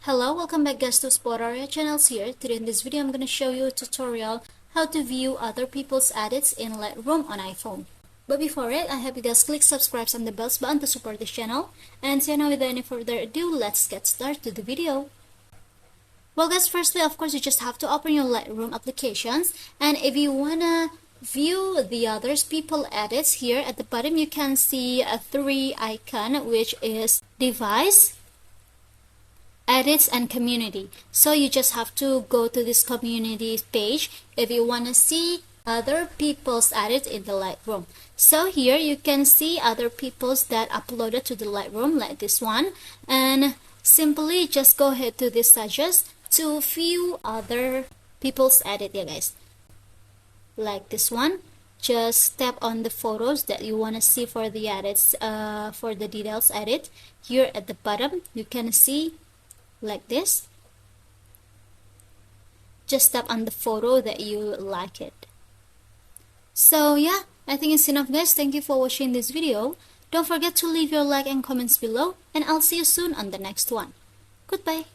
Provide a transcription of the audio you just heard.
Hello, welcome back guys to Spotaria channels here. Today in this video I'm going to show you a tutorial how to view other people's edits in Lightroom on iPhone. But before it, I hope you guys click subscribe and the bells button to support this channel. And so now without any further ado, let's get started to the video. Well guys, firstly of course you just have to open your Lightroom applications, and if you wanna view the others people edits, here at the bottom you can see a 3 icon, which is device, edits, and community. So you just have to go to this community page if you want to see other people's edits in the Lightroom. So here you can see other people's that uploaded to the Lightroom, like this one, and simply just go ahead to this suggest to view other people's edit, yeah guys, like this one. Just tap on the photos that you want to see for the edits, for the details edit. Here at the bottom you can see like this. Just tap on the photo that you like it. So yeah, I think it's enough guys. Thank you for watching this video. Don't forget to leave your like and comments below, and I'll see you soon on the next one. Goodbye.